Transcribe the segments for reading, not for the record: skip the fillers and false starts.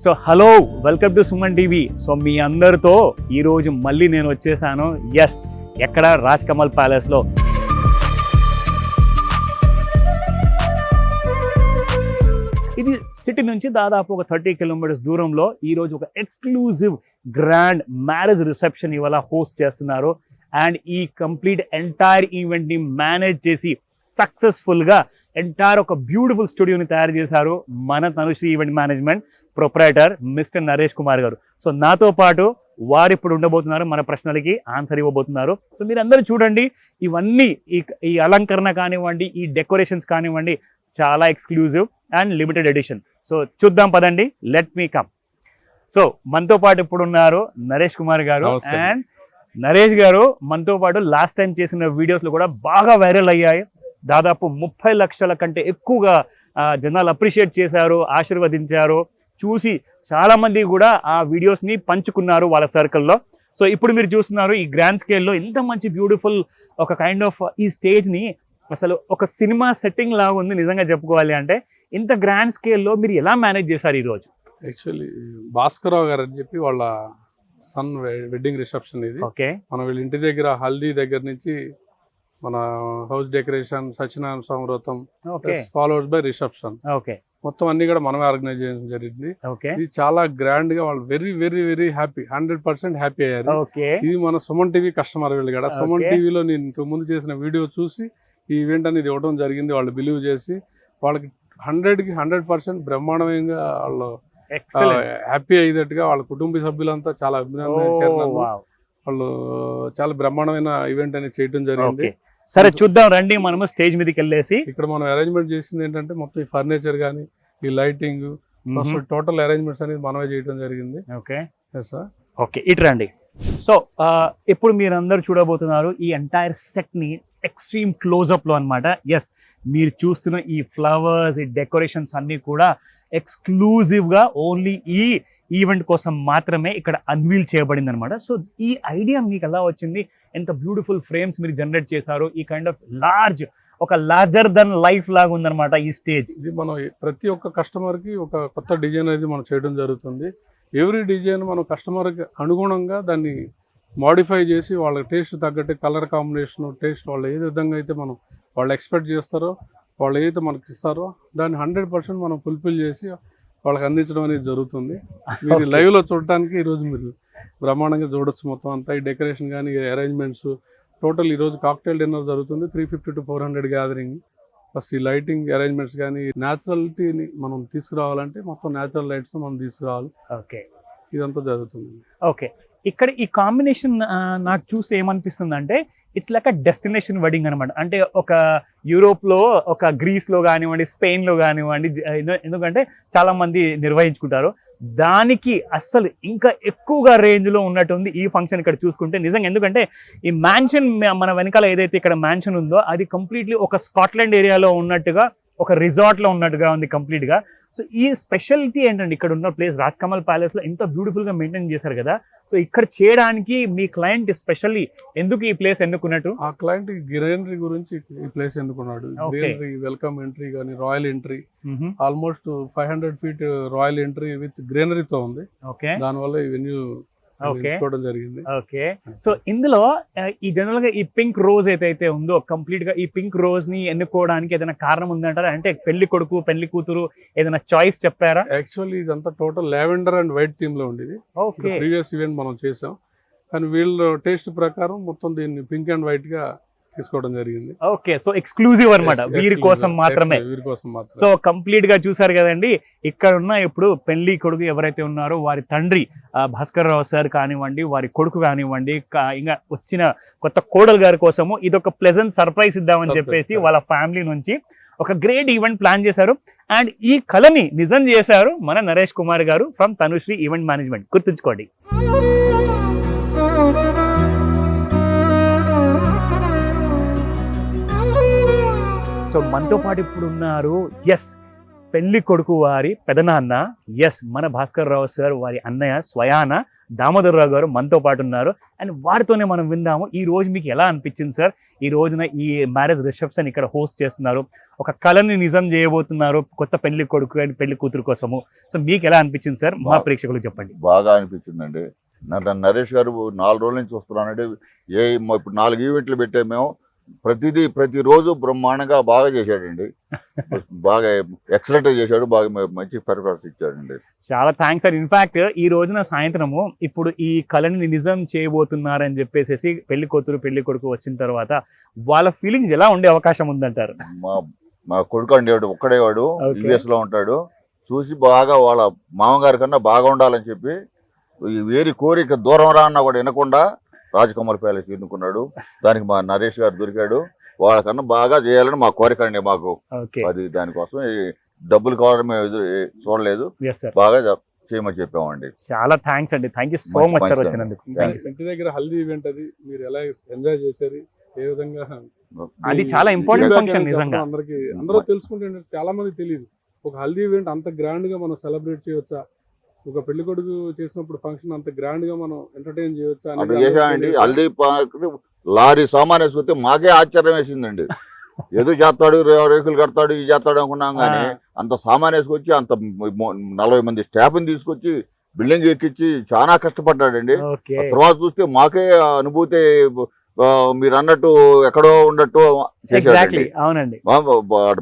So hello, welcome to Suman TV. So మీ అందరితో ఈరోజు మళ్ళీ నేను వచ్చేసాను. ఎస్, ఎక్కడ? రాజ్ కమల్ ప్యాలెస్లో. ఇది సిటీ నుంచి దాదాపు ఒక 30 కిలోమీటర్స్ దూరంలో ఈరోజు ఒక ఎక్స్క్లూజివ్ గ్రాండ్ మ్యారేజ్ రిసెప్షన్ ఇవాళ హోస్ట్ చేస్తున్నారు. అండ్ ఈ కంప్లీట్ ఎంటైర్ ఈవెంట్ని మేనేజ్ చేసి సక్సెస్ఫుల్గా ఎంటైర్ ఒక బ్యూటిఫుల్ స్టూడియోని తయారు చేశారు మన Tanushree event management proprietor mister Naresh Kumar గారు. సో నాతో పాటు వారు ఇప్పుడు ఉండబోతున్నారు, మన ప్రశ్నలకి ఆన్సర్ ఇవ్వబోతున్నారు. సో మీరు అందరూ చూడండి, ఇవన్నీ ఈ అలంకరణ కానివ్వండి, ఈ డెకరేషన్స్ కానివ్వండి, చాలా exclusive and limited edition. So చూద్దాం పదండి, లెట్ మీ కమ్. సో మనతో పాటు ఇప్పుడు ఉన్నారు నరేష్ కుమార్ గారు. అండ్ నరేష్ గారు మనతో పాటు లాస్ట్ టైం చేసిన వీడియోస్లో కూడా బాగా వైరల్ అయ్యాయి. దాదాపు 30 లక్షల కంటే ఎక్కువగా జనాలు అప్రిషియేట్ చేశారు, ఆశీర్వదించారు. చూసి చాలామంది కూడా ఆ వీడియోస్ని పంచుకున్నారు వాళ్ళ సర్కిల్లో. సో ఇప్పుడు మీరు చూస్తున్నారు ఈ గ్రాండ్ స్కేల్లో ఇంత మంచి బ్యూటిఫుల్ ఒక కైండ్ ఆఫ్ ఈ స్టేజ్ని అసలు ఒక సినిమా సెట్టింగ్ లాగా ఉంది నిజంగా చెప్పుకోవాలి అంటే. ఇంత గ్రాండ్ స్కేల్లో మీరు ఎలా మేనేజ్ చేశారు ఈరోజు? యాక్చువల్లీ భాస్కరరావు గారు అని చెప్పి వాళ్ళ సన్ వెడ్డింగ్ రిసెప్షన్ ఇది. ఓకే, మన వీళ్ళ ఇంటి దగ్గర హల్దీ దగ్గర నుంచి మన హౌస్ డెకరేషన్, సత్యనారాయణ స్వామి వ్రతం, ఫాలోవర్స్ బై రిసెప్షన్, ఓకే, మొత్తం అన్ని కూడా మనమే ఆర్గనైజ్ చేయడం జరిగింది. ఓకే, ఇది చాలా గ్రాండ్ గా వాళ్ళు very very very happy, 100% happy అయ్యారు. ఓకే, ఇది మన సుమన్ టీవీ కస్టమర్ వీళ్ళు కూడా. సుమన్ టీవీలో నేను ఇంతకు ముందు చేసిన వీడియో చూసి ఈ ఈవెంట్ అనేది ఇవ్వడం జరిగింది. వాళ్ళు బిలీవ్ చేసి వాళ్ళకి 100కి 100% బ్రహ్మాండంగా వాళ్ళు హ్యాపీ అయ్యేటట్టుగా వాళ్ళ కుటుంబ సభ్యులంతా చాలా అభినందన వాళ్ళు చాలా బ్రహ్మాండమైన ఈవెంట్ అనేది చేయడం జరిగింది. సరే చూద్దాం రండి, మనము స్టేజ్ మీదకి వెళ్ళేసి. ఇక్కడ మనం అరేంజ్మెంట్ చేసింది ఏంటంటే మొత్తం ఈ ఫర్నిచర్ కానీ, ఈ లైటింగ్, టోటల్ అరేంజ్మెంట్స్ అనేది మనమే చేయడం జరిగింది. ఓకే సార్, ఓకే, ఇటు రండి. సో ఇప్పుడు మీరు అందరూ చూడబోతున్నారు ఈ ఎంటైర్ సెట్ని ఎక్స్ట్రీమ్ క్లోజప్లో అనమాట. ఎస్, మీరు చూస్తున్న ఈ ఫ్లవర్స్, ఈ డెకరేషన్స్ అన్నీ కూడా ఎక్స్క్లూజివ్గా ఓన్లీ ఈ ఈవెంట్ కోసం మాత్రమే ఇక్కడ అన్వీల్ చేయబడింది అనమాట. సో ఈ ఐడియా మీకు ఎలా వచ్చింది? ఎంత బ్యూటిఫుల్ ఫ్రేమ్స్ మీరు జనరేట్ చేశారు. ఈ కైండ్ ఆఫ్ ఒక లార్జర్ దన్ లైఫ్ లాగా ఉందన్నమాట ఈ స్టేజ్. ఇది మనం ప్రతి ఒక్క కస్టమర్కి ఒక కొత్త డిజైన్ అనేది మనం చేయడం జరుగుతుంది. ఎవ్రీ డిజైన్ మనం కస్టమర్కి అనుగుణంగా దాన్ని మాడిఫై చేసి వాళ్ళ టేస్ట్ తగ్గట్టు కలర్ కాంబినేషన్, టేస్ట్ వాళ్ళు ఏ విధంగా అయితే వాళ్ళు ఎక్స్పెక్ట్ చేస్తారో, వాళ్ళు ఏదైతే మనకి ఇస్తారో దాన్ని 100% మనం ఫుల్ఫిల్ చేసి వాళ్ళకి అందించడం అనేది జరుగుతుంది. మీరు లైవ్లో చూడటానికి ఈరోజు మీరు బ్రహ్మాండంగా చూడొచ్చు. మొత్తం అంతా ఈ డెకరేషన్ కానీ, అరేంజ్మెంట్స్, టోటల్ ఈరోజు కాక్టైల్ డిన్నర్ జరుగుతుంది. 350 to 400 గ్యాదరింగ్. ప్లస్ ఈ లైటింగ్ అరేంజ్మెంట్స్ కానీ, న్యాచురాలిటీని మనం తీసుకురావాలంటే మొత్తం న్యాచురల్ లైట్స్ మనం తీసుకురావాలి. ఓకే, ఇదంతా జరుగుతుంది. ఓకే, ఇక్కడ ఈ కాంబినేషన్ నాకు చూస్తే ఏమనిపిస్తుంది అంటే it's like a destination wedding అనమాట. అంటే ఒక యూరోప్లో, ఒక గ్రీస్లో కానివ్వండి, స్పెయిన్లో కానివ్వండి, ఎందుకంటే చాలామంది నిర్వహించుకుంటారు. దానికి అస్సలు ఇంకా ఎక్కువగా రేంజ్లో ఉన్నట్టుంది ఈ ఫంక్షన్ ఇక్కడ చూసుకుంటే నిజంగా. ఎందుకంటే ఈ మ్యాన్షన్ మన వెనకాల ఏదైతే ఇక్కడ మ్యాన్షన్ ఉందో అది కంప్లీట్లీ ఒక స్కాట్లాండ్ ఏరియాలో ఉన్నట్టుగా, ఒక రిసార్ట్లో ఉన్నట్టుగా ఉంది కంప్లీట్గా. సో ఈ స్పెషాలిటీ ఏంటంటే ఇక్కడ ఉన్న ప్లేస్ రాజ్ కమల్ ప్యాలెస్లో ఎంత బ్యూటిఫుల్గా మెయింటైన్ చేశారు కదా. సో ఇక్కడ చేయడానికి మీ క్లయింట్ స్పెషల్లీ ఎందుకు ఈ ప్లేస్ ఎన్నుకున్నట్టు? ఆ క్లయింట్ గ్రీనరీ గురించి ఈ ప్లేస్ ఎన్నుకున్నాడు. గ్రీనరీ, వెల్కమ్ ఎంట్రీ కానీ, royal entry, almost 500 feet royal entry with గ్రీనరీతో ఉంది. ఓకే, దానివల్ల ఈ వెన్యూ జరిగింది. ఓకే, సో ఇందులో ఈ జనరల్ గా ఈ పింక్ రోజ్ ఏదైతే ఉందో కంప్లీట్ గా ఈ పింక్ రోజ్ ని ఎన్నుకోవడానికి ఏదైనా కారణం ఉందంటారా? అంటే పెళ్లి కొడుకు, పెళ్లి కూతురు ఏదైనా చాయిస్ చెప్పారా? యాక్చువల్లీ ఇదంతా total lavender and white theme లో ఉండేది. ప్రీవియస్ ఈవెంట్ మనం చేసాం, కానీ వీళ్ళ టేస్ట్ ప్రకారం మొత్తం దీన్ని పింక్ అండ్ వైట్ గా తీసుకోవడం జరిగింది. ఓకే, సో ఎక్స్క్లూజివ్ అనమాట, వీరి కోసం మాత్రమే. సో కంప్లీట్ గా చూసారు కదండి. ఇక్కడ ఉన్న ఇప్పుడు పెళ్లి కొడుకు ఎవరైతే ఉన్నారో వారి తండ్రి భాస్కర్రావు సార్ కానివ్వండి, వారి కొడుకు కానివ్వండి, ఇంకా వచ్చిన కొత్త కోడలు గారి కోసము ఇదొక ప్లెజెంట్ సర్ప్రైజ్ ఇద్దామని చెప్పేసి వాళ్ళ ఫ్యామిలీ నుంచి ఒక గ్రేట్ ఈవెంట్ ప్లాన్ చేశారు. అండ్ ఈ కళని నిజం చేశారు మన నరేష్ కుమార్ గారు ఫ్రమ్ తనుశ్రీ ఈవెంట్ మేనేజ్మెంట్. గుర్తుంచుకోండి. సో మనతో పాటు ఇప్పుడు ఉన్నారు, ఎస్, పెళ్లి కొడుకు వారి పెదనాన్న, ఎస్ మన భాస్కర్ రావు సార్ వారి అన్నయ్య స్వయాన దామోదర్ రావు గారు మనతో పాటు ఉన్నారు. అండ్ వారితోనే మనం విందాము ఈ రోజు మీకు ఎలా అనిపించింది సార్, ఈ రోజున ఈ మ్యారేజ్ రిసెప్షన్ ఇక్కడ హోస్ట్ చేస్తున్నారు, ఒక కళని నిజం చేయబోతున్నారు కొత్త పెళ్లి కొడుకు అండ్ పెళ్లి కూతురు కోసము. సో మీకు ఎలా అనిపించింది సార్, మా ప్రేక్షకులకు చెప్పండి. బాగా అనిపించిందండి. నరేష్ గారు 4 రోజుల నుంచి వస్తున్నానంటే ఇప్పుడు 4 ఈవెంట్లు పెట్టాము మేము. ప్రతిరోజు బ్రహ్మాండంగా బాగా చేశాడండి. బాగా ఎక్సలెంట్ గా చేశాడు. బాగా మంచి పెర్ఫార్మెన్స్ ఇచ్చాడండి. చాలా థ్యాంక్స్ సార్. ఇన్ఫాక్ట్ ఈ రోజున సాయంత్రము ఇప్పుడు ఈ కళని నిజం చేయబోతున్నారని చెప్పేసి పెళ్లి కూతురు పెళ్లి కొడుకు వచ్చిన తర్వాత వాళ్ళ ఫీలింగ్స్ ఎలా ఉండే అవకాశం ఉందంటారు? మా కొడుకు అండేవాడు, ఒక్కడేవాడు, యుఎస్ లో ఉంటాడు. చూసి బాగా వాళ్ళ మామగారి కన్నా బాగా ఉండాలని చెప్పి వేరి కోరిక దూరం రా అన్నా కూడా వినకుండా రాజకమల్ ప్యాలెస్ ఎన్నుకున్నాడు. దానికి మా నరేష్ గారు దొరికాడు. వాళ్ళకన్నా బాగా చేయాలని మా కోరిక అండి మాకు. అది దానికోసం డబ్బులు కావాలని మేము చూడలేదు, బాగా చేయమని చెప్పామండి. చాలా థ్యాంక్స్ అండి. Thank you so much sir వచ్చినందుకు. ఇంటి దగ్గర హల్దీ ఈవెంట్ అది మీరు ఎలా ఎంజాయ్ చేశారు, ఏ విధంగా? అది చాలా ఇంపార్టెంట్ ఫంక్షన్ నిజంగా. అందరూ తెలుసుకుంటే చాలా మంది తెలియదు ఒక హల్దీ ఈవెంట్ అంత గ్రాండ్ గా మనం సెలబ్రేట్ చేయవచ్చా, ఒక పెళ్లి కొడుకు చేసినప్పుడు ఫంక్షన్ అంత గ్రాండ్ గా మనం ఎంటర్టైన్ చేయవచ్చా అంటే చేసామండి. హల్దీ లారీ సామాన్ వేసుకొస్తే మాకే ఆశ్చర్యం వేసిందండి. ఏదో చేస్తాడు, రేకులు కడతాడు, ఇది చేస్తాడు అనుకున్నాం కానీ అంత సామాన్ వేసుకొచ్చి అంత 40 మంది స్టాఫ్ని తీసుకొచ్చి బిల్డింగ్ ఎక్కించి చాలా కష్టపడ్డాడండి. తర్వాత చూస్తే మాకే అనుభూతి మీరు అన్నట్టు ఎక్కడో ఉన్నట్టు చేశాడండి. అవునండి.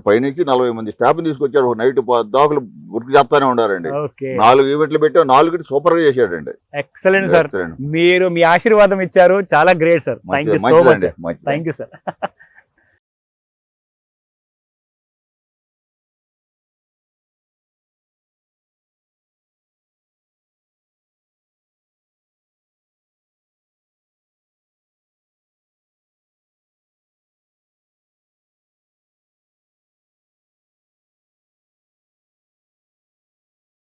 పైనుంచి 40 మంది స్టాఫ్ తీసుకొచ్చాడు. నైట్ దాకులు వర్క్ చేస్తానే ఉండారండి. 4 ఈవెంట్లు పెట్టా, 4 సూపర్ గా చేశాడండి. Excellent sir. మీరు మీ ఆశీర్వాదం ఇచ్చారు, చాలా great sir. Thank you so much. Thank you sir.